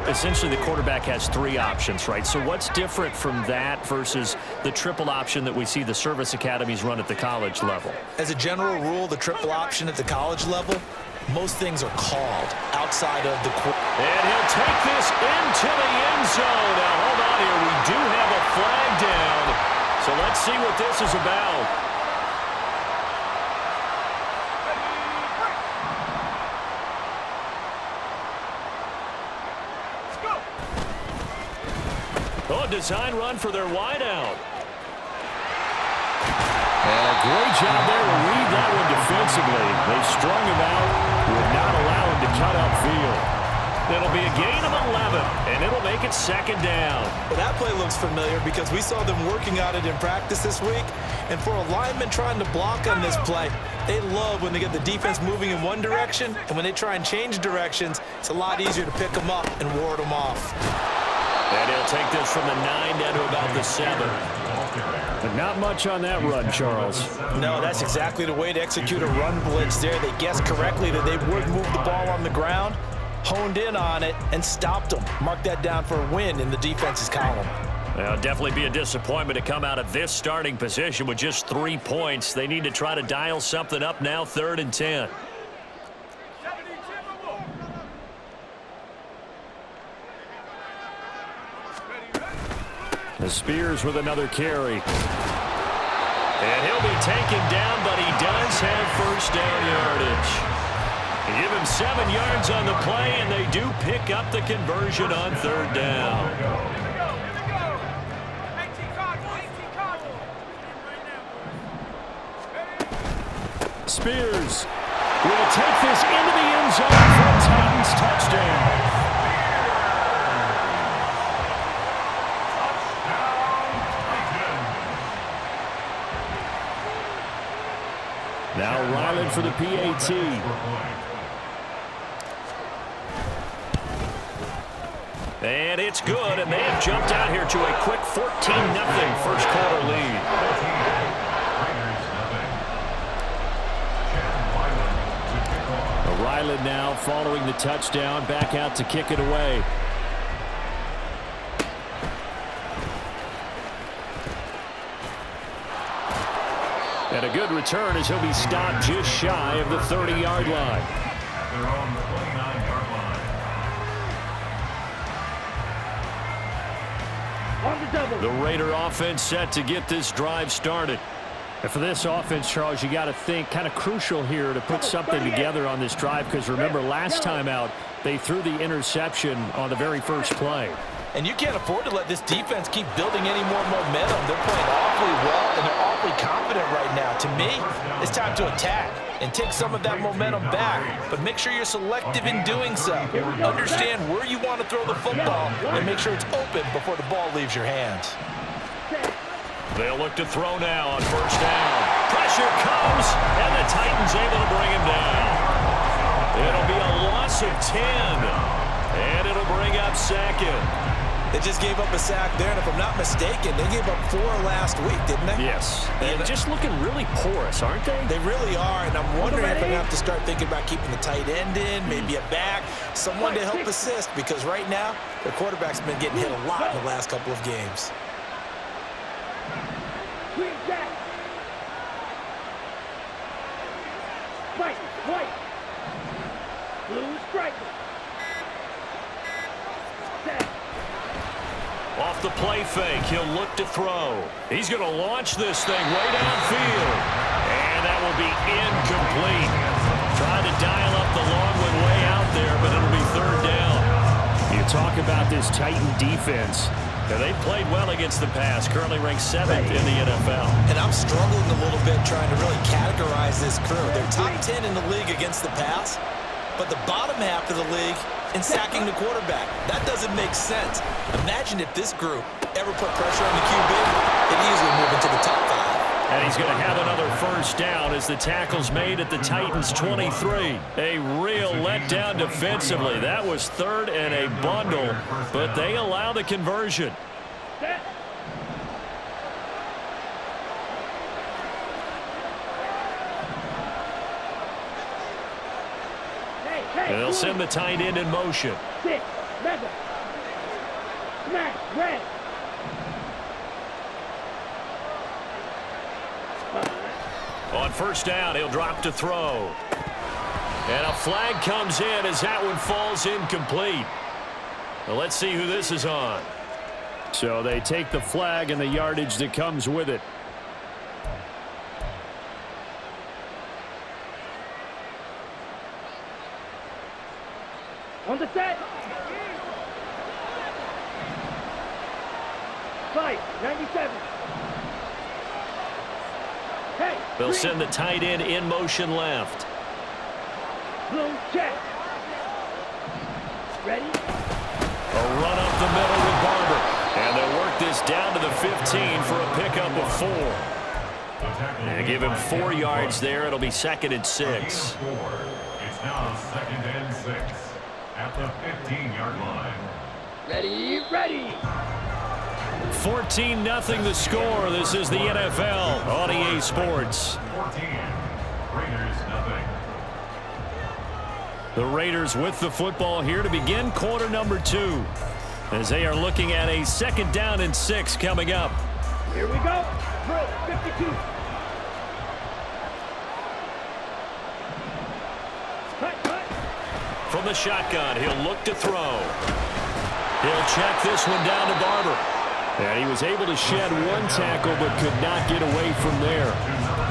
essentially the quarterback has three options, right? So what's different from that versus the triple option that we see the service academies run at the college level? As a general rule, the triple option at the college level, most things are called outside of the court. And he'll take this into the end zone. Now, hold on here. We do have a flag down. So let's see what this is about. Oh, design run for their wideout. And a great job there to read that one defensively. They strung him out, would not allow him to cut upfield. It'll be a gain of 11, and it'll make it second down. Well, that play looks familiar because we saw them working on it in practice this week. And for a lineman trying to block on this play, they love when they get the defense moving in one direction, and when they try and change directions, it's a lot easier to pick them up and ward them off. And he'll take this from the 9 down to about the 7. But not much on that run, Charles. No, that's exactly the way to execute a run blitz there. They guessed correctly that they would move the ball on the ground, honed in on it, and stopped them. Mark that down for a win in the defense's column. Well, it'll definitely be a disappointment to come out of this starting position with just 3 points. They need to try to dial something up now, 3rd and 10. The Spears with another carry. And he'll be taken down, but he does have first down yardage. They give him 7 yards on the play, and they do pick up the conversion on 3rd down. Spears will take this into the end zone for a Titans touchdown. Now Ryland for the PAT. And it's good, and they have jumped out here to a quick 14-0 first quarter lead. Ryland now following the touchdown, back out to kick it away. And a good return as he'll be stopped just shy of the 30-yard line. They're on the 29-yard line. The Raider offense set to get this drive started. And for this offense, Charles, you got to think kind of crucial here to put something together on this drive, because remember last time out they threw the interception on the very first play. And you can't afford to let this defense keep building any more momentum. They're playing awfully well, and they're awfully confident right now. To me, it's time to attack and take some of that momentum back. But make sure you're selective in doing so. Understand where you want to throw the football and make sure it's open before the ball leaves your hands. They'll look to throw now on first down. Pressure comes, and the Titans able to bring him down. It'll be a loss of 10, and it'll bring up second. They just gave up a sack there, and if I'm not mistaken, they gave up 4 last week, didn't they? Yes. And just looking really porous, aren't they? They really are, and I'm wondering if I'm going to have to start thinking about keeping the tight end in, maybe a back, someone to help assist, because right now, their quarterback's been getting hit a lot in the last couple of games. White. Blue striker. Off the play fake, he'll look to throw. He's going to launch this thing way downfield. And that will be incomplete. Trying to dial up the long one way out there, but it'll be 3rd down. You talk about this Titan defense. Now, they played well against the pass, currently ranked 7th in the NFL. And I'm struggling a little bit trying to really categorize this crew. They're top 10 in the league against the pass, but the bottom half of the league in sacking the quarterback. That doesn't make sense. Imagine if this group ever put pressure on the QB, they'd easily move into the top 5. And he's going to have another first down as the tackle's made at the Titans' 23. A real letdown defensively. That was 3rd and a bundle, but they allow the conversion. They'll send the tight end in motion. Smash. Red. On first down, he'll drop to throw. And a flag comes in as that one falls incomplete. Well, let's see who this is on. So they take the flag and the yardage that comes with it. On the set. 5, 97. Hey. They'll green. send the tight end in motion left. Blue check. Ready? A run up the middle with Barber. And they'll work this down to the 15 for a pickup of 4. And give him 4 yards there. It'll be 2nd and 6. It's now 2nd and 6 at the 15-yard line. Ready, ready. 14-0 the score. This is the NFL on EA Sports. 14. Raiders nothing. The Raiders with the football here to begin quarter number 2. As they are looking at a 2nd down and 6 coming up. Here we go. Drill 52. Cut. From the shotgun, he'll look to throw. He'll check this one down to Barber. And he was able to shed 1 tackle but could not get away from there.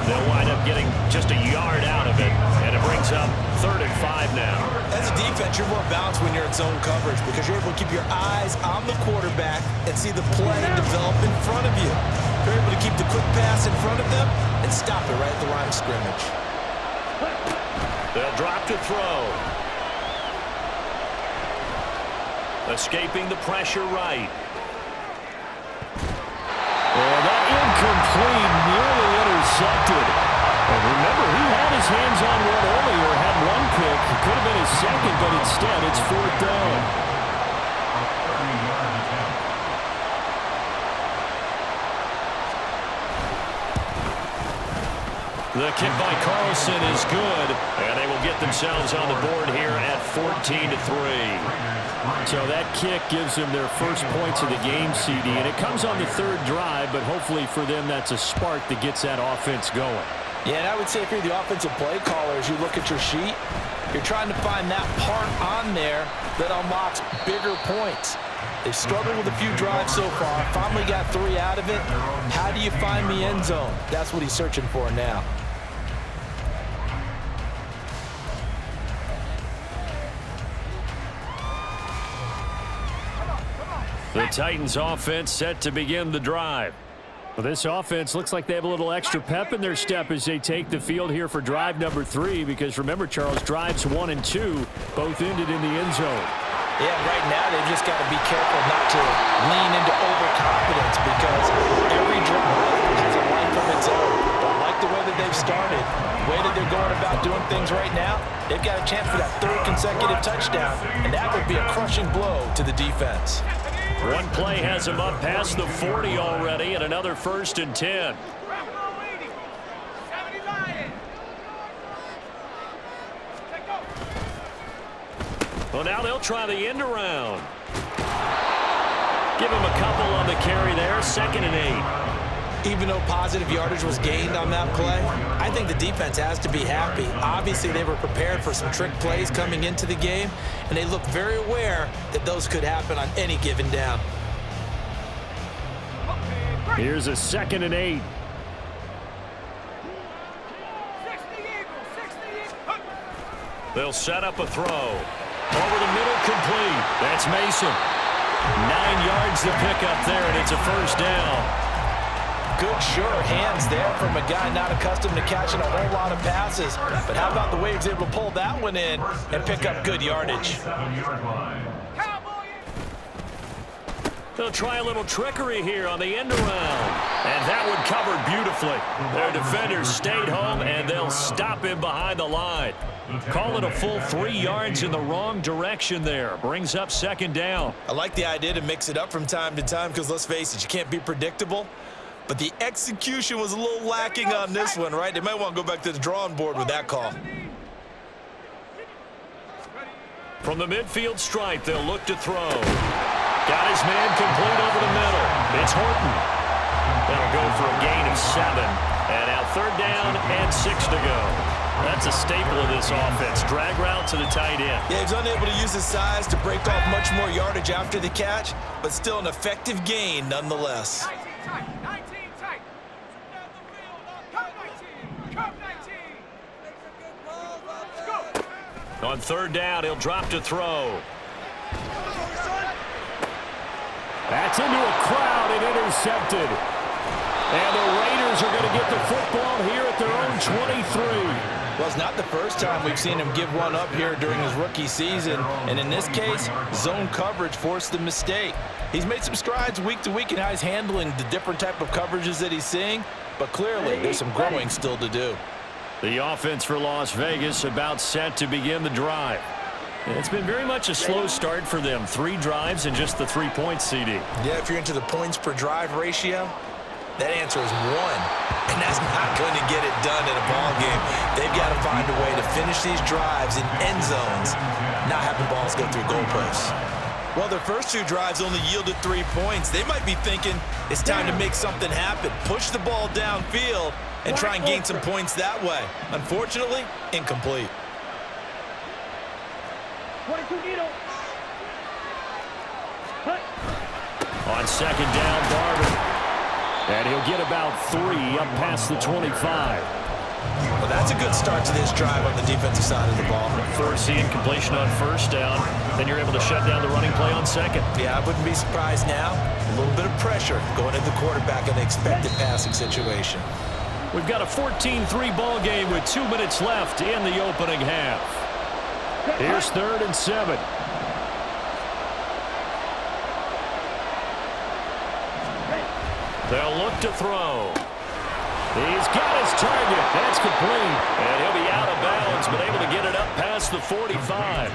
They'll wind up getting just a yard out of it. And it brings up 3rd and 5 now. As a defense, you're more balanced when you're in zone coverage because you're able to keep your eyes on the quarterback and see the play develop in front of you. You're able to keep the quick pass in front of them and stop it right at the line of scrimmage. They'll drop to throw. Escaping the pressure right. And that incomplete, nearly intercepted. And remember, he had his hands on one earlier, had 1 pick. It could have been his 2nd, but instead it's 4th down. The kick by Carlson is good, and they will get themselves on the board here at 14-3. So that kick gives them their first points of the game, CD, and it comes on the 3rd drive, but hopefully for them that's a spark that gets that offense going. Yeah, and I would say if you're the offensive play caller, as you look at your sheet, you're trying to find that part on there that unlocks bigger points. They've struggled with a few drives so far, finally got 3 out of it. How do you find the end zone? That's what he's searching for now. The Titans offense set to begin the drive. Well, this offense looks like they have a little extra pep in their step as they take the field here for drive number 3 because remember, Charles, drives 1 and 2 both ended in the end zone. Yeah, right now they've just got to be careful not to lean into overconfidence because every drive has a life of its own. But like the way that they've started, the way that they're going about doing things right now, they've got a chance for that 3rd consecutive touchdown, and that would be a crushing blow to the defense. 1 play has him up past the 40 already, and another 1st and 10. Well, now they'll try the end around. Give him a couple on the carry there, 2nd and 8. Even though positive yardage was gained on that play, I think the defense has to be happy. Obviously, they were prepared for some trick plays coming into the game, and they look very aware that those could happen on any given down. Here's a 2nd and 8. They'll set up a throw. Over the middle, complete. That's Mason. 9 yards to pick up there, and it's a 1st down. Good, sure hands there from a guy not accustomed to catching a whole lot of passes. But how about the way he was able to pull that one in and pick up good yardage? They'll try a little trickery here on the end around. And that one covered beautifully. Their defenders stayed home, and they'll stop him behind the line. Call it a full 3 yards in the wrong direction there. Brings up 2nd down. I like the idea to mix it up from time to time because, let's face it, you can't be predictable. But the execution was a little lacking on this one, right? They might want to go back to the drawing board with that call. From the midfield stripe, they'll look to throw. Got his man complete over the middle. It's Horton. That'll go for a gain of 7. And now 3rd down and 6 to go. That's a staple of this offense. Drag route to the tight end. Yeah, he's unable to use his size to break off much more yardage after the catch, but still an effective gain nonetheless. 19 tight. Down the field. Come 19. Come 19. Let's go. On 3rd down, he'll drop to throw. That's into a crowd and intercepted. And the Raiders are going to get the football here at their own 23. Well, it's not the first time we've seen him give one up here during his rookie season. And in this case, zone coverage forced the mistake. He's made some strides week to week in how he's handling the different type of coverages that he's seeing. But clearly, there's some growing still to do. The offense for Las Vegas about set to begin the drive. It's been very much a slow start for them. 3 drives and just the 3 points, CD. Yeah, if you're into the points per drive ratio, that answer is 1. And that's not going to get it done in a ball game. They've got to find a way to finish these drives in end zones, not have the balls go through goalposts. Well, their first 2 drives only yielded 3 points. They might be thinking it's time to make something happen. Push the ball downfield and try and gain some points that way. Unfortunately, incomplete. 22 needle. Cut. On 2nd down, Barber. And he'll get about 3 up past the 25. Well, that's a good start to this drive on the defensive side of the ball. Force the incompletion on 1st down. Then you're able to shut down the running play on 2nd. Yeah, I wouldn't be surprised now. A little bit of pressure going at the quarterback in an expected passing situation. We've got a 14-3 ball game with 2 minutes left in the opening half. Here's 3rd and 7. They'll look to throw. He's got his target. That's complete. And he'll be out of bounds, but able to get it up past the 45.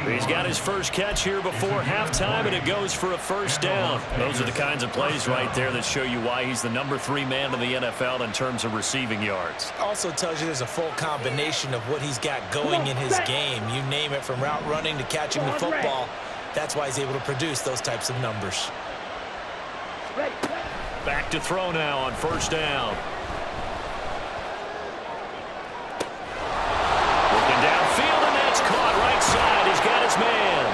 He's got his first catch here before halftime, and it goes for a 1st down. Those are the kinds of plays right there that show you why he's the number 3 man in the NFL in terms of receiving yards. Also tells you there's a full combination of what he's got going in his game. You name it, from route running to catching the football. That's why he's able to produce those types of numbers. Back to throw now on 1st down. Looking downfield, and that's caught right side. He's got his man.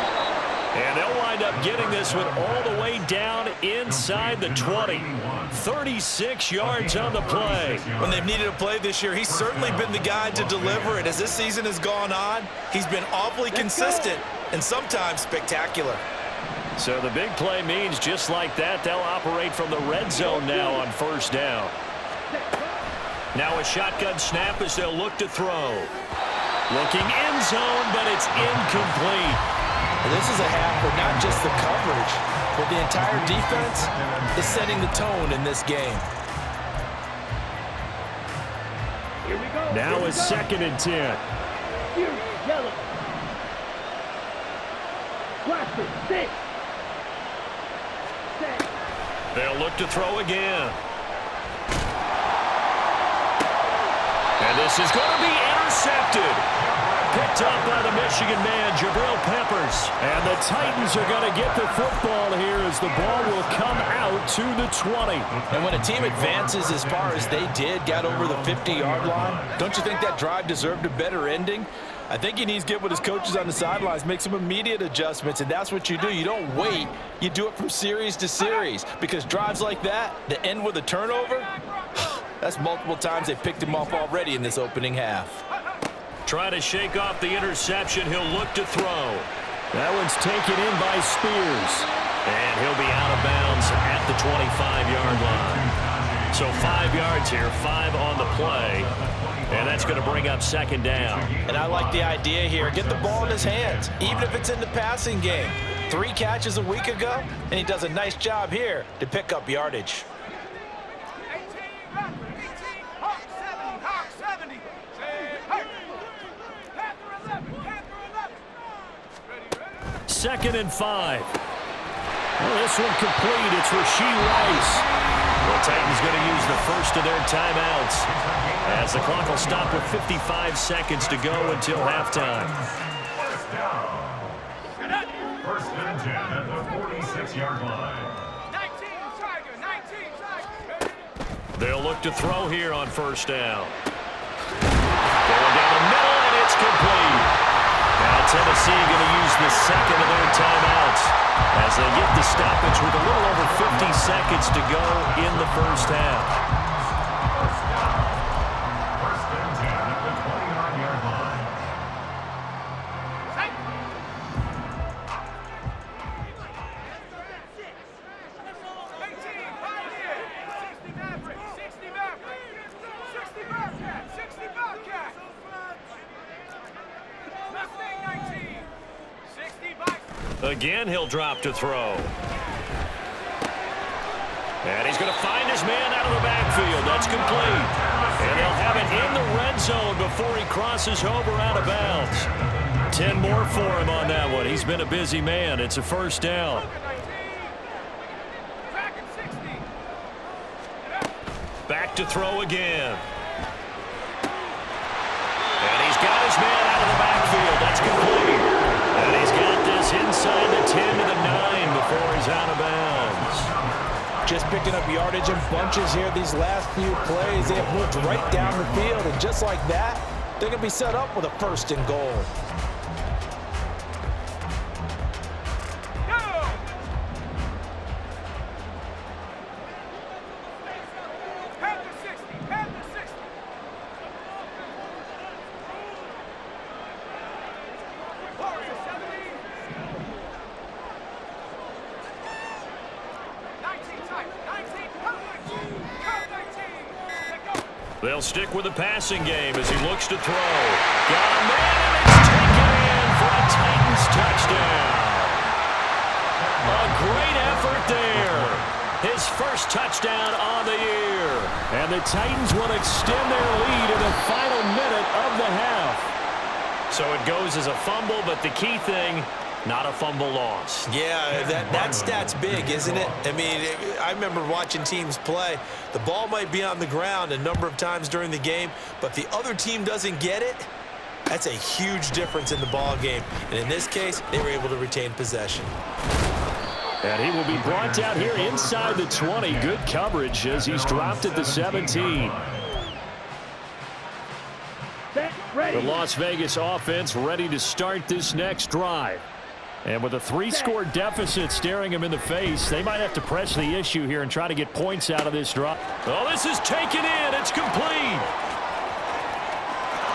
And they'll wind up getting this one all the way down inside the 20. 36 yards on the play. When they've needed a play this year, he's certainly been the guy to deliver it. As this season has gone on, he's been awfully consistent and sometimes spectacular. So the big play means just like that, they'll operate from the red zone now on 1st down. Now a shotgun snap as they'll look to throw. Looking end zone, but it's incomplete. This is a half where not just the coverage, but the entire defense is setting the tone in this game. Here we go. Now a 2nd and 10. Here, yellow. Blaster, 6. They'll look to throw again. And this is going to be intercepted. Picked up by the Michigan man, Jabril Peppers. And the Titans are going to get the football here as the ball will come out to the 20. And when a team advances as far as they did, got over the 50-yard line, don't you think that drive deserved a better ending? I think he needs to get with his coaches on the sidelines, make some immediate adjustments, and that's what you do. You don't wait. You do it from series to series, because drives like that end with a turnover, that's multiple times they picked him off already in this opening half. Trying to shake off the interception. He'll look to throw. That one's taken in by Spears. And he'll be out of bounds at the 25-yard line. So 5 yards here, 5 on the play. And that's going to bring up 2nd down. And I like the idea here. Get the ball in his hands, even if it's in the passing game. 3 catches a week ago, and he does a nice job here to pick up yardage. 2nd and 5. Well, this one complete. It's Rashee Rice. The Titans going to use the first of their timeouts as the clock will stop with 55 seconds to go until halftime. First and 10 at the 46 6-yard line. 19 Tiger, 19 Tiger. They'll look to throw here on first down. Going down the middle, and it's complete. Now Tennessee going to use the second of their timeouts as they get the stoppage with a little over 50 seconds to go in the first half. First and 10 at the 20-yard line. 18 Pioneer. 60 Maverick, 60 Maverick. 60 Bobcat, 60 Bobcat. Mustang 19. 60 Bison. Again, he'll drop to throw. And he's going to find his man out of the backfield. That's complete. And they'll have it in the red zone before he crosses over out of bounds. 10 more for him on that one. He's been a busy man. It's a first down. 19. Back at 60. Back to throw again. And he's got his man out of the backfield. That's complete. And he's got this inside the 10 to the 9 before he's out of bounds. Just picking up yardage in bunches here these last few plays. They have moved right down the field, and just like that, they're going to be set up with a first and goal. Go! Panther 60, Panther 60. Warrior 70. 19 type, 19, come 19, come 19. Let go. They'll stick with the passing game as he looks to throw. Got a man, and it's taken in for a Titans touchdown. A great effort there. His first touchdown on the year. And the Titans will extend their lead in the final minute of the half. So it goes as a fumble, but the key thing, not a fumble loss. Yeah, that stat's big, isn't it? I mean, I remember watching teams play. The ball might be on the ground a number of times during the game, but the other team doesn't get it. That's a huge difference in the ball game. And in this case, they were able to retain possession. And he will be brought down here inside the 20. Good coverage as he's dropped at the 17. Set, ready. The Las Vegas offense ready to start this next drive. And with a 3-score deficit staring him in the face, they might have to press the issue here and try to get points out of this drive. Oh, this is taken in. It's complete.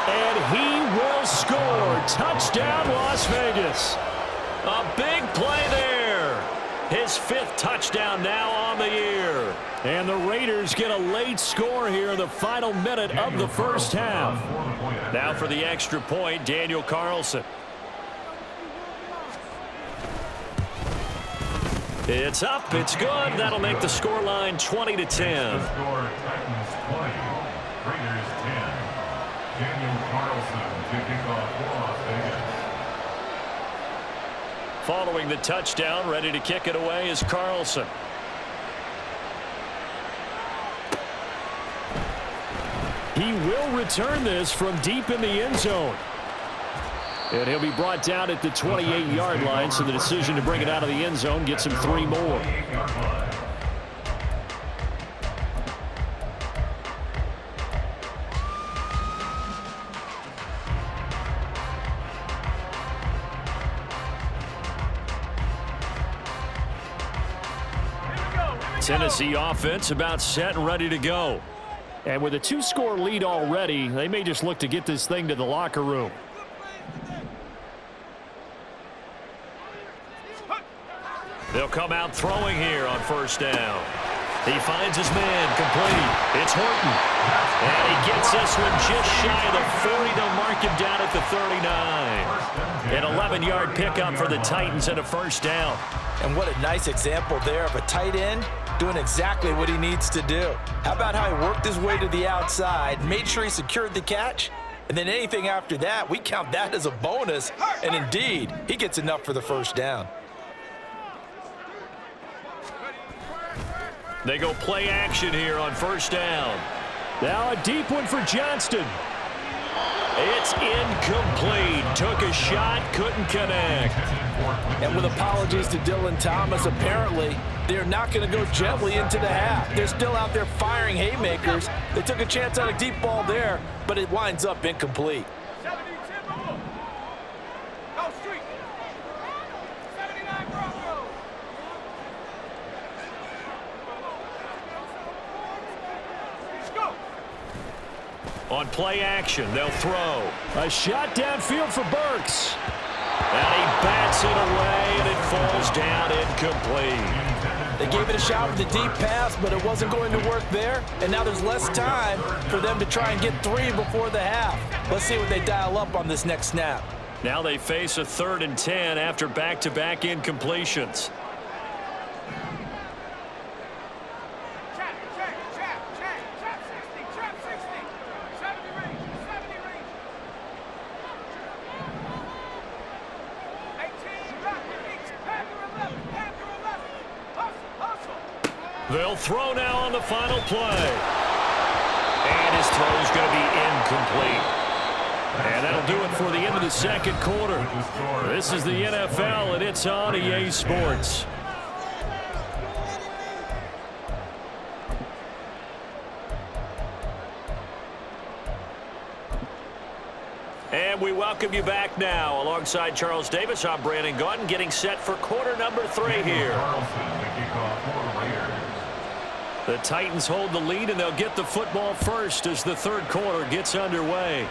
And he will score. Touchdown, Las Vegas. A big play there. His 5th touchdown now on the year. And the Raiders get a late score here in the final minute of the first half. Now for the extra point, Daniel Carlson. It's up, it's good. That'll make the scoreline 20-10. Score Titans 20, Raiders 10. Daniel Carlson to kick off for Las Vegas. Following the touchdown, ready to kick it away is Carlson. He will return this from deep in the end zone. And he'll be brought down at the 28-yard line, so the decision to bring it out of the end zone gets him 3 more. Tennessee offense about set and ready to go. And with a 2-score lead already, they may just look to get this thing to the locker room. They'll come out throwing here on first down. He finds his man complete. It's Horton. And he gets this one just shy of the 40. They'll mark him down at the 39. An 11-yard pickup for the Titans and a first down. And what a nice example there of a tight end doing exactly what he needs to do. How about how he worked his way to the outside, made sure he secured the catch, and then anything after that, we count that as a bonus. And indeed, he gets enough for the first down. They go play action here on first down. Now a deep one for Johnston. It's incomplete. Took a shot, couldn't connect. And with apologies to Dylan Thomas, apparently they're not going to go gently into the half. They're still out there firing haymakers. They took a chance on a deep ball there, but it winds up incomplete. 72 Go street. 79 Broncos. Let's go. On play action, they'll throw. A shot downfield for Burks. And he bats it away, and it falls down incomplete. They gave it a shot with the deep pass, but it wasn't going to work there. And now there's less time for them to try and get 3 before the half. Let's see what they dial up on this next snap. Now they face a 3rd and 10 after back-to-back incompletions. Trap 60, trap 60. 70 range, 70 range. 18, drop, 8, Panther 11. Hustle. They'll throw now on the final play. And his throw's going to be incomplete. And that'll do it for the end of the second quarter. This is the NFL, and it's on EA Sports. And we welcome you back now. Alongside Charles Davis, I'm Brandon Gaudin, getting set for quarter number 3 here. The Titans hold the lead, and they'll get the football first as the third quarter gets underway.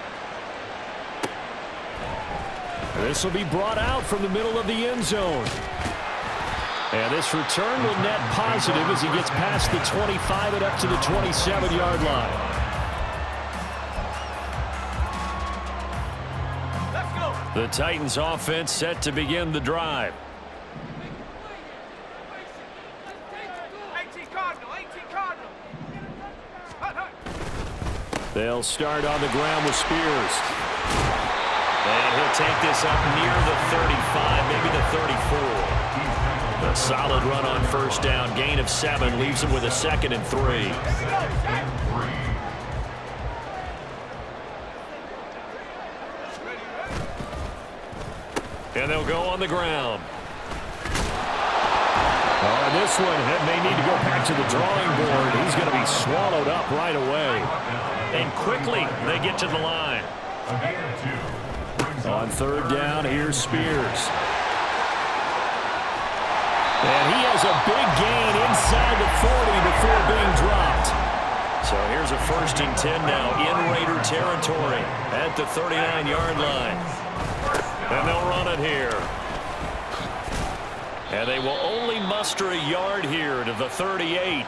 This will be brought out from the middle of the end zone. And this return will net positive as he gets past the 25 and up to the 27-yard line. Let's go. The Titans offense set to begin the drive. 18 Cardinal. Hut. They'll start on the ground with Spears. And he'll take this up near the 35, maybe the 34. A solid run on first down. Gain of 7 leaves him with a 2nd and 3. And they'll go on the ground. On this one, it may need to go back to the drawing board. He's going to be swallowed up right away. And quickly, they get to the line. On third down, here's Spears. And he has a big gain inside the 40 before being dropped. So here's a 1st and 10 now in Raider territory at the 39-yard line. And they'll run it here. And they will only muster a yard here to the 38.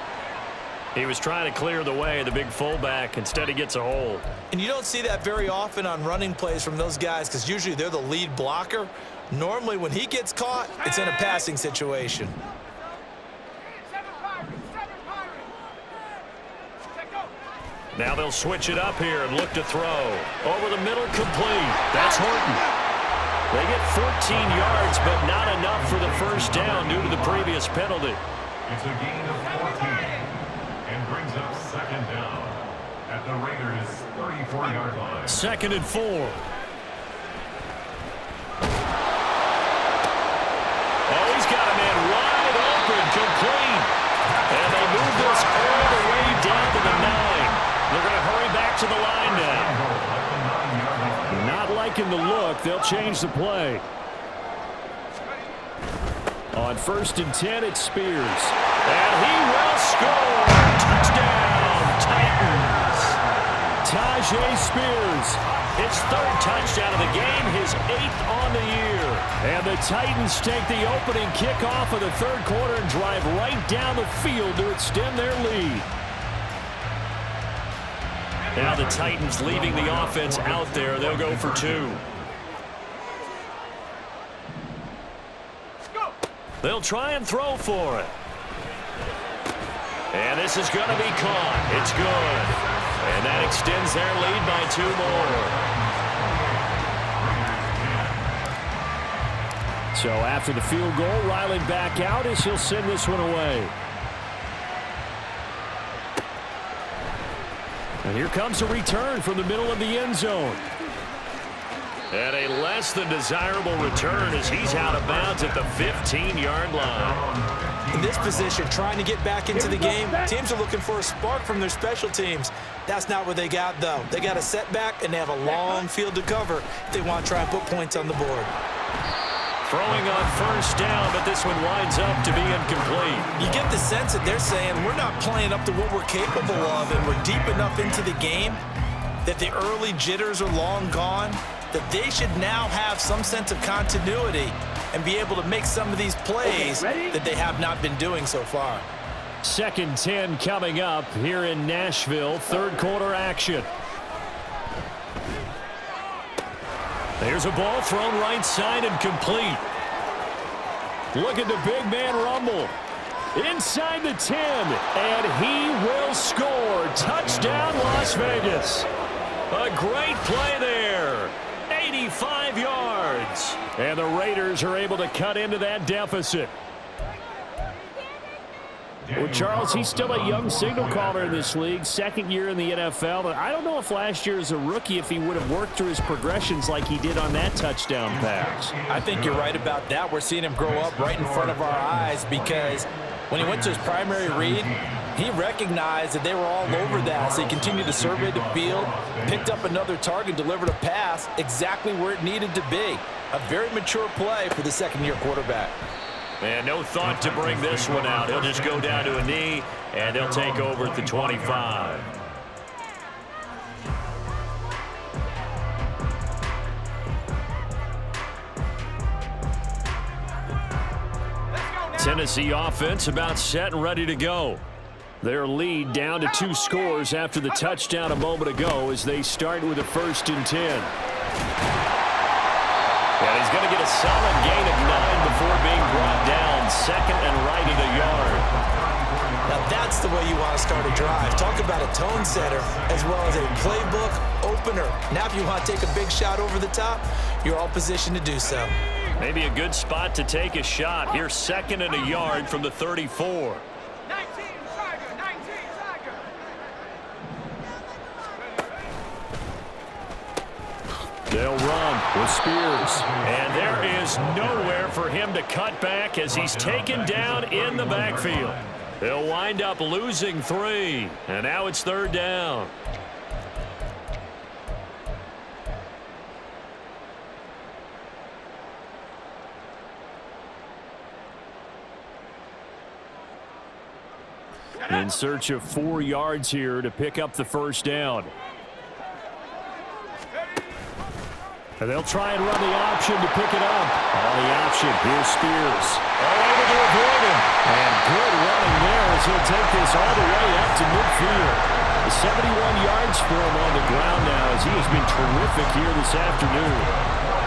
He was trying to clear the way, the big fullback. Instead, he gets a hold. And you don't see that very often on running plays from those guys because usually they're the lead blocker. Normally, when he gets caught, it's in a passing situation. 7 Pirates. Now they'll switch it up here and look to throw. Over the middle, complete. That's Horton. They get 14 yards, but not enough for the first down due to the previous penalty. It's a gain of 14 and brings up 2nd down at the Raiders' 34-yard line. 2nd and 4. Oh, he's got a man wide open, complete. And they move this all the way down to the 9. They're going to hurry back to the line now. Not liking the look. They'll change the play. On 1st and 10, it's Spears. And he will score. Touchdown, Titans. Tajay Spears, his 3rd touchdown of the game, his 8th on the year. And the Titans take the opening kickoff of the 3rd quarter and drive right down the field to extend their lead. Now the Titans leaving the offense out there. They'll go for 2. They'll try and throw for it. And this is going to be caught. It's good. And that extends their lead by 2 more. So after the field goal, Riley back out as he'll send this one away. And here comes a return from the middle of the end zone. And a less than desirable return as he's out of bounds at the 15-yard line. In this position, trying to get back into the game, teams are looking for a spark from their special teams. That's not what they got, though. They got a setback, and they have a long field to cover if they want to try and put points on the board. Throwing on first down, but this one winds up to be incomplete. You get the sense that they're saying we're not playing up to what we're capable of, and we're deep enough into the game that the early jitters are long gone, that they should now have some sense of continuity and be able to make some of these plays that they have not been doing so far. 2nd and 10 coming up here in Nashville. Third quarter action. There's a ball thrown right side and complete. Look at the big man rumble. Inside the 10, and he will score. Touchdown, Las Vegas. A great play there. 85 yards. And the Raiders are able to cut into that deficit. Well, Charles, he's still a young signal caller in this league, 2nd year in the NFL. But I don't know if last year as a rookie, if he would have worked through his progressions like he did on that touchdown pass. I think you're right about that. We're seeing him grow up right in front of our eyes because when he went to his primary read, he recognized that they were all over that, so he continued to survey the field, picked up another target, delivered a pass exactly where it needed to be. A very mature play for the 2nd-year quarterback. And no thought to bring this one out. He'll just go down to a knee, and they'll take over at the 25. Tennessee offense about set and ready to go. Their lead down to 2 scores after the touchdown a moment ago as they start with a 1st and 10. And he's going to get a solid gain of 9 before being brought down. 2nd and right at a yard. Now that's the way you want to start a drive. Talk about a tone setter as well as a playbook opener. Now if you want to take a big shot over the top, you're all positioned to do so. Maybe a good spot to take a shot. Here's 2nd and a yard from the 34. 19, Tiger, 19, Tiger. They'll run with Spears. And there is nowhere for him to cut back as he's taken down in the backfield. They'll wind up losing 3. And now it's 3rd down. In search of 4 yards here to pick up the 1st down. And they'll try and run the option to pick it up. On the option, here's Spears. Able to avoid him. And good running there as he'll take this all the way up to midfield. The 71 yards for him on the ground now as he has been terrific here this afternoon.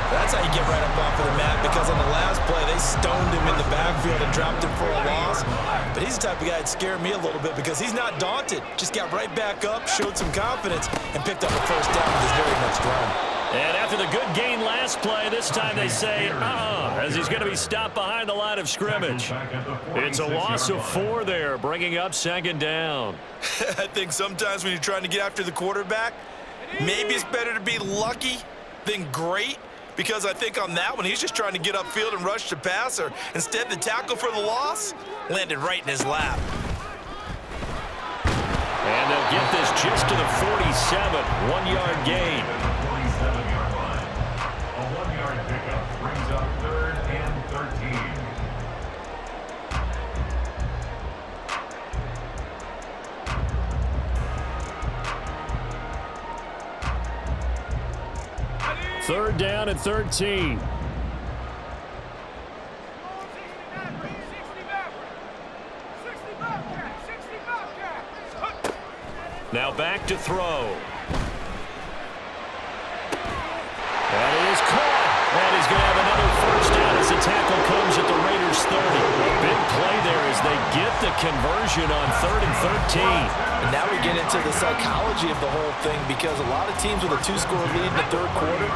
That's how you get right up off of the mat, because on the last play, they stoned him in the backfield and dropped him for a loss. But he's the type of guy that scared me a little bit because he's not daunted. Just got right back up, showed some confidence, and picked up a 1st down with his very next run. And after the good gain last play, this time they say, as he's going to be stopped behind the line of scrimmage. It's a loss of 4 there, bringing up 2nd down. I think sometimes when you're trying to get after the quarterback, maybe it's better to be lucky than great. Because I think on that one, he's just trying to get upfield and rush the passer. Instead, the tackle for the loss landed right in his lap. And they'll get this just to the 47, 1-yard gain. 47-yard line. A 1-yard pickup brings up 3rd and 13. Third down and 13. Now back to throw. And it is caught. And he's going to have another 1st down as the tackle comes at the Raiders' 30. A big play there as they get the conversion on 3rd and 13. And now we get into the psychology of the whole thing, because a lot of teams with a 2-score lead in the 3rd quarter,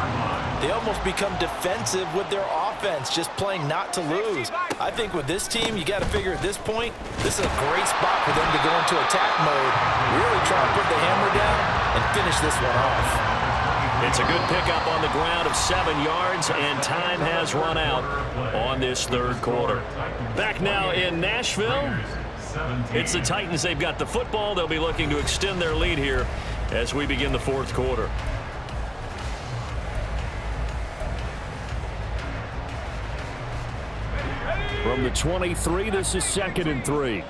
they almost become defensive with their offense, just playing not to lose. I think with this team, you got to figure at this point, this is a great spot for them to go into attack mode, really try and put the hammer down and finish this one off. It's a good pickup on the ground of 7 yards, and time has run out on this third quarter. Back now in Nashville, it's the Titans. They've got the football. They'll be looking to extend their lead here as we begin the fourth quarter. From the 23, this is 2nd and 3.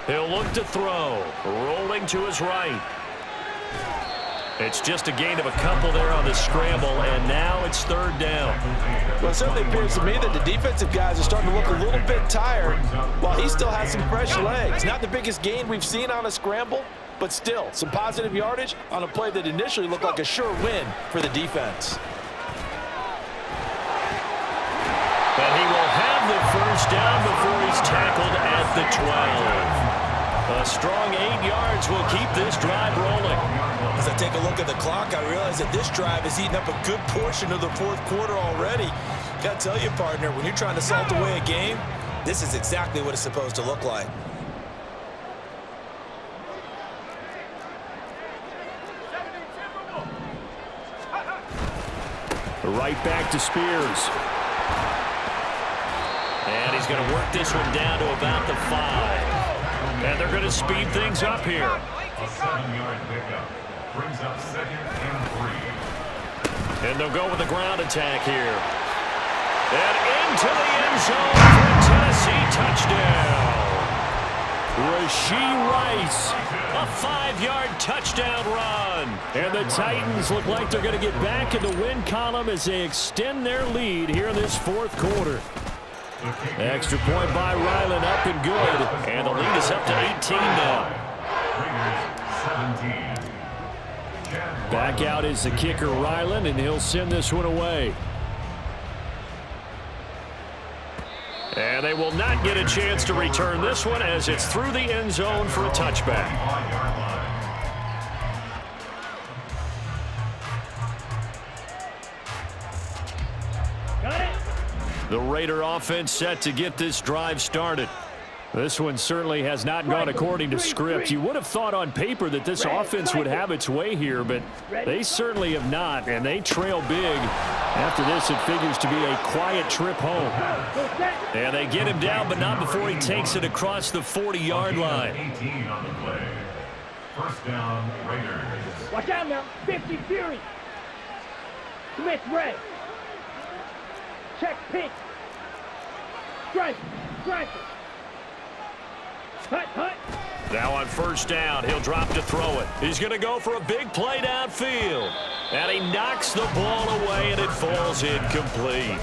He'll look to throw, rolling to his right. It's just a gain of a couple there on the scramble, and now it's 3rd down. Well, it certainly appears to me that the defensive guys are starting to look a little bit tired while he still has some fresh legs. Not the biggest gain we've seen on a scramble, but still some positive yardage on a play that initially looked like a sure win for the defense. And he will have the 1st down before he's tackled at the 12. A strong 8 yards will keep this drive rolling. As I take a look at the clock, I realize that this drive has eaten up a good portion of the fourth quarter already. Got to tell you, partner, when you're trying to salt away a game, this is exactly what it's supposed to look like. Right back to Spears. And he's going to work this one down to about the 5. And they're going to speed things up here. A 7-yard pickup brings up 2nd and 3. And they'll go with the ground attack here. And into the end zone for a Tennessee touchdown. Rashee Rice, a 5-yard touchdown run. And the Titans look like they're going to get back in the win column as they extend their lead here in this fourth quarter. Extra point by Ryland, up and good. And the lead is up to 18 now. Back out is the kicker, Ryland, and he'll send this one away. And they will not get a chance to return this one as it's through the end zone for a touchback. The Raider offense set to get this drive started. This one certainly has not gone according to script. You would have thought on paper that this offense would have its way here, but they certainly have not, and they trail big. After this, it figures to be a quiet trip home. And they get him down, but not before he takes it across the 40-yard line. 18 on the play. 1st down, Raiders. Watch out now. 50 Fury. Smith red. Check pitch. Strike. Strike. Hut, hut. Now on 1st down, he'll drop to throw it. He's going to go for a big play downfield. And he knocks the ball away, and it falls incomplete.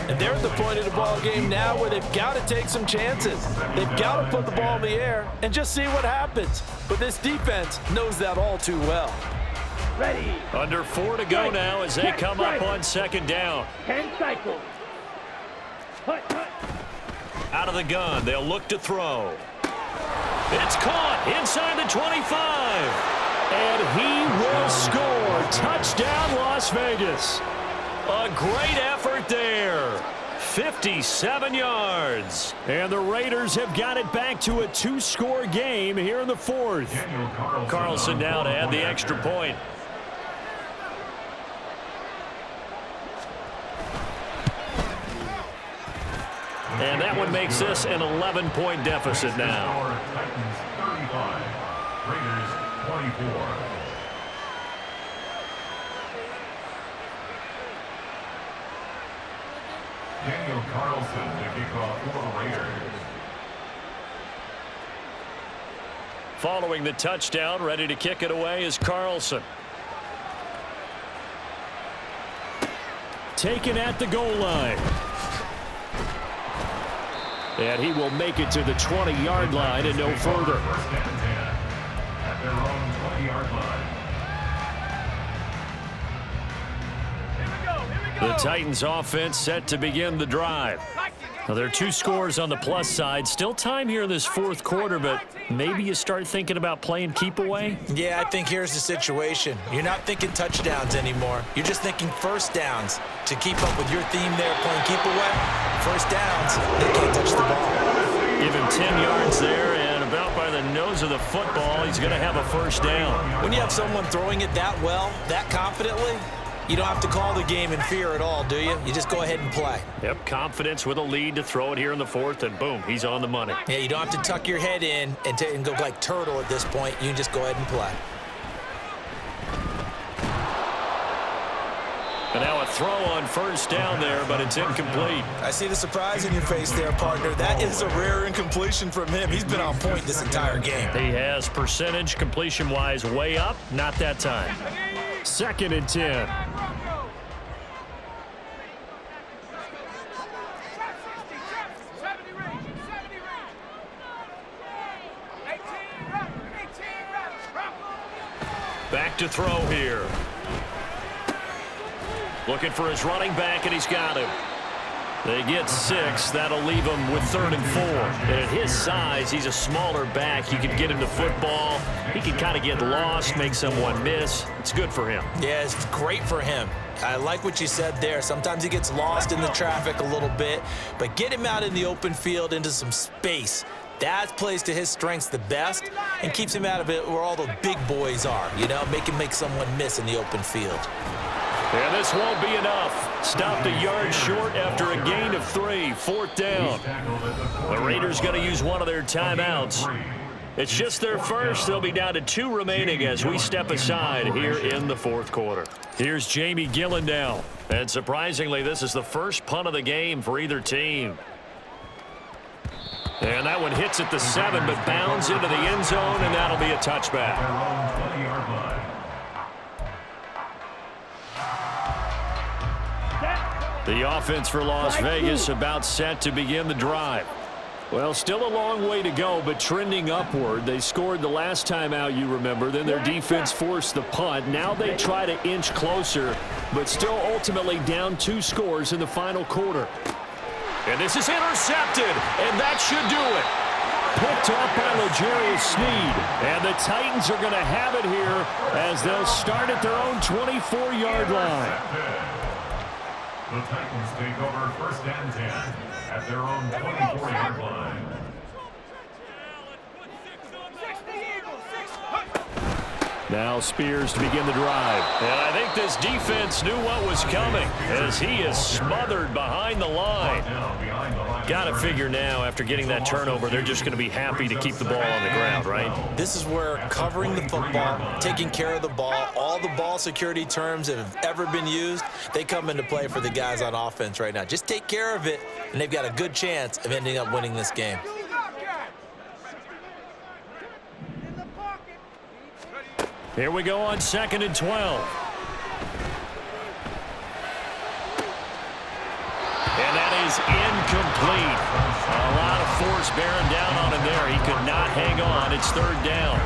And they're at the point of the ball game now where they've got to take some chances. They've got to put the ball in the air and just see what happens. But this defense knows that all too well. Ready. Under 4 to go now as they come up on 2nd down. 10 cycles. Hut, hut. Out of the gun, they'll look to throw. It's caught inside the 25. And he will score. Touchdown, Las Vegas. A great effort there. 57 yards. And the Raiders have got it back to a 2-score game here in the 4th. Carlson now to add the extra point. And that one makes this an 11-point deficit now. Titans 35, Raiders 24. Daniel Carlson to kick off for the Raiders. Following the touchdown, ready to kick it away is Carlson. Taken at the goal line. And he will make it to the 20-yard line and no further. First and 10 at their own 20-yard line. The Titans offense set to begin the drive. Like the game. Well, there are 2 scores on the plus side. Still time here in this fourth quarter, but maybe you start thinking about playing keep away? Yeah, I think here's the situation. You're not thinking touchdowns anymore. You're just thinking first downs. To keep up with your theme there, playing keep away, first downs, they can't touch the ball. Give him 10 yards there, and about by the nose of the football, he's going to have a first down. When you have someone throwing it that well, that confidently, you don't have to call the game in fear at all, do you? You just go ahead and play. Yep, confidence with a lead to throw it here in the fourth, and boom, he's on the money. Yeah, you don't have to tuck your head in and go like turtle at this point. You can just go ahead and play. And now a throw on first down there, but it's incomplete. I see the surprise in your face there, partner. That is a rare incompletion from him. He's been on point this entire game. He has percentage completion-wise way up, not that time. 2nd and 10. Back to throw here. Looking for his running back, and he's got him. They get 6. That'll leave him with 3rd and 4. And at his size, he's a smaller back. You can get him to football. He can kind of get lost, make someone miss. It's good for him. Yeah, it's great for him. I like what you said there. Sometimes he gets lost in the traffic a little bit, but get him out in the open field into some space. That plays to his strengths the best and keeps him out of it where all the big boys are, you know, make him make someone miss in the open field. And this won't be enough. Stopped a yard short after a gain of 3. 4th down. The Raiders going to use one of their timeouts. It's just their first. They'll be down to 2 remaining as we step aside here in the fourth quarter. Here's Jamie Gillen now. And surprisingly, this is the first punt of the game for either team. And that one hits at the 7, but bounds into the end zone, and that'll be a touchback. The offense for Las Vegas about set to begin the drive. Well, still a long way to go, but trending upward. They scored the last time out, you remember. Then their defense forced the punt. Now they try to inch closer, but still ultimately down 2 scores in the final quarter. And this is intercepted, and that should do it. Picked up by L'Jarius Sneed. And the Titans are going to have it here as they'll start at their own 24-yard line. The Titans take over 1st and 10 at their own 24-yard line. Now Spears to begin the drive. And I think this defense knew what was coming as he is smothered behind the line. Got to figure now, after getting that turnover, they're just going to be happy to keep the ball on the ground, right? This is where covering the football, taking care of the ball, all the ball security terms that have ever been used, they come into play for the guys on offense right now. Just take care of it, and they've got a good chance of ending up winning this game. Here we go on 2nd and 12. And that is incomplete. A lot of force bearing down on him there. He could not hang on. It's 3rd down.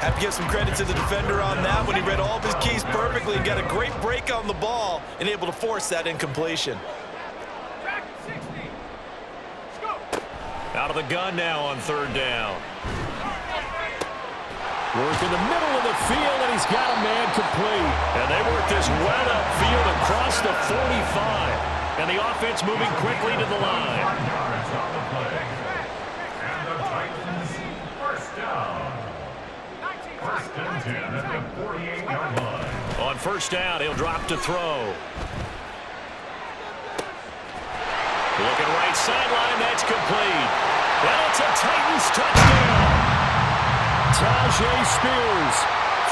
Have to give some credit to the defender on that one. He read all of his keys perfectly and got a great break on the ball and able to force that incompletion. Out of the gun now on 3rd down. Work in the middle of the field, and he's got a man complete. And they work this well upfield across the 45. And the offense moving quickly to the line. And the Titans first down. 1st and 10 at the 48-yard line. On 1st down, he'll drop to throw. Looking right sideline, that's complete. And it's a Titans touchdown. Tajay Spears,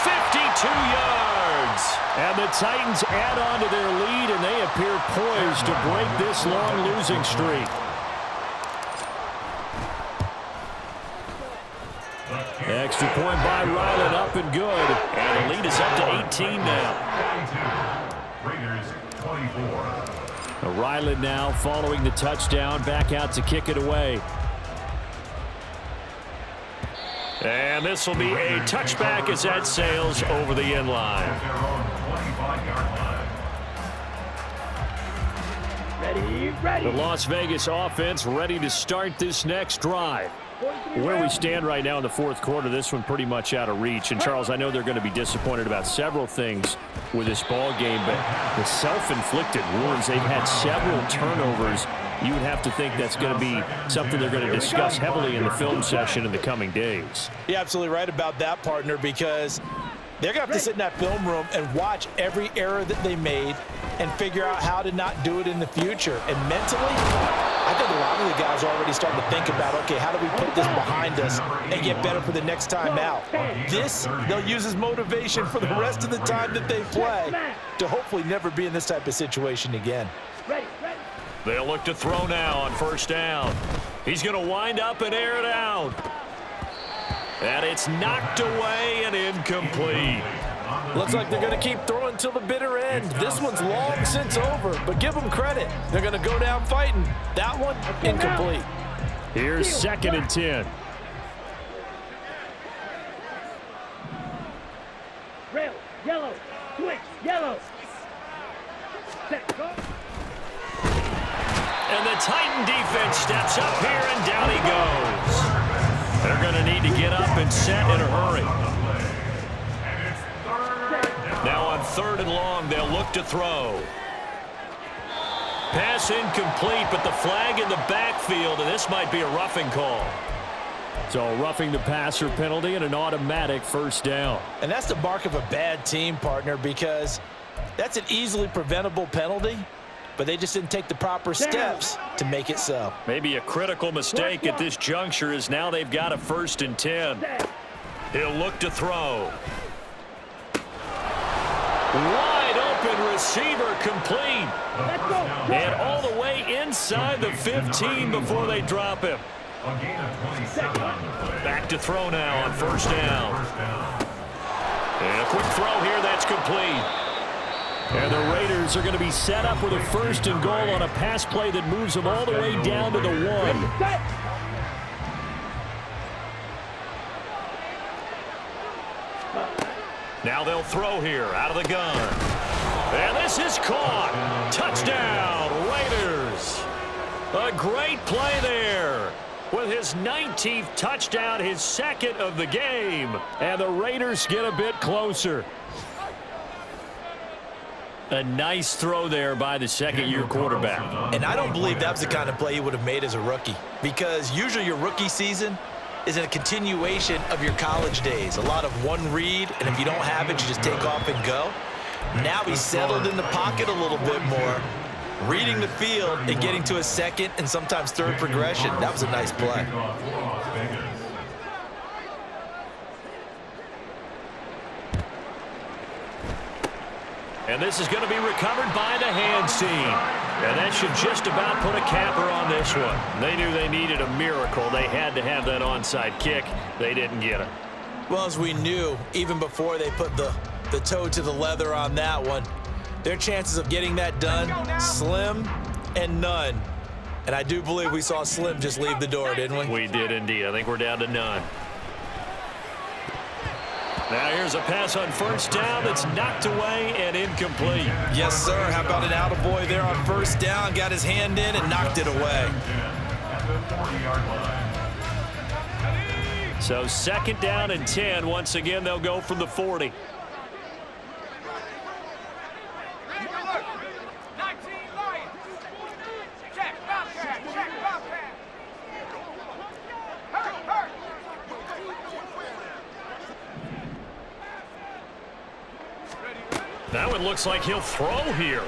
52 yards. And the Titans add on to their lead, and they appear poised to break this long losing streak. Extra point by Ryland, up and good. And the lead is up to 18 now. 22. Raiders 24. Ryland now following the touchdown, back out to kick it away. And this will be a touchback as that sails over the end line. The Las Vegas offense ready to start this next drive. Where we stand right now in the fourth quarter, this one pretty much out of reach. And, Charles, I know they're going to be disappointed about several things with this ball game, but the self-inflicted wounds, they've had several turnovers. You would have to think that's going to be something they're going to discuss heavily in the film session in the coming days. You're absolutely right about that, partner, because they're going to have to sit in that film room and watch every error that they made and figure out how to not do it in the future. And mentally, I think a lot of the guys are already starting to think about, okay, how do we put this behind us and get better for the next time out? This, they'll use as motivation for the rest of the time that they play to hopefully never be in this type of situation again. They'll look to throw now on first down. He's going to wind up and air it out. And it's knocked away and incomplete. Looks like they're going to keep throwing till the bitter end. This one's long since over, but give them credit. They're going to go down fighting. That one, incomplete. Here's 2nd and 10. Rail, yellow, switch, yellow. Set, go. And the Titan defense steps up here, and down he goes. They're going to need to get up and set in a hurry. Now on 3rd and long, they'll look to throw. Pass incomplete, but the flag in the backfield, and this might be a roughing call. So a roughing the passer penalty and an automatic first down. And that's the mark of a bad team, partner, because that's an easily preventable penalty, but they just didn't take the proper steps to make it so. Maybe a critical mistake at this juncture is now they've got a 1st and 10. He'll look to throw. Wide open receiver complete. And all the way inside the 15 before they drop him. Back to throw now on first down. And a quick throw here that's complete. And the Raiders are going to be set up with a 1st and goal on a pass play that moves them all the way down to the 1. Now they'll throw here out of the gun. And this is caught. Touchdown, Raiders. A great play there. With his 19th touchdown, his 2nd of the game. And the Raiders get a bit closer. A nice throw there by the 2nd-year quarterback. And I don't believe that was the kind of play he would have made as a rookie, because usually your rookie season is a continuation of your college days. A lot of one read, and if you don't have it, you just take off and go. Now he's settled in the pocket a little bit more, reading the field and getting to a 2nd and sometimes 3rd progression. That was a nice play. And this is going to be recovered by the hands team. And that should just about put a capper on this one. They knew they needed a miracle. They had to have that onside kick. They didn't get it. Well, as we knew, even before they put the toe to the leather on that one, their chances of getting that done, slim and none. And I do believe we saw Slim just leave the door, didn't we? We did indeed. I think we're down to none. Now here's a pass on first down that's knocked away and incomplete. Yes, sir. How about an attaboy there on first down? Got his hand in and knocked it away. So 2nd down and 10. Once again, they'll go from the 40. 19 Lions. Check, Bobcat. Check, Bobcat. Hurt. Now it looks like he'll throw here.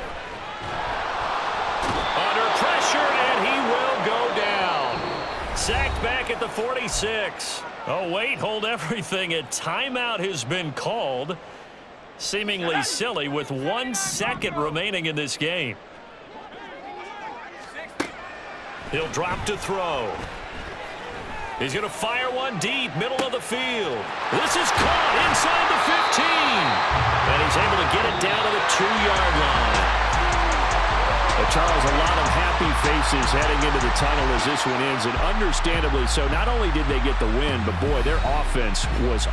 Under pressure, and he will go down. Sacked back at the 46. Oh, wait, hold everything. A timeout has been called. Seemingly silly with 1 second remaining in this game. He'll drop to throw. He's going to fire one deep, middle of the field. This is caught inside the 15. And he's able to get it down to the 2-yard line. Well, Charles, a lot of happy faces heading into the tunnel as this one ends, and understandably so. Not only did they get the win, but boy, their offense was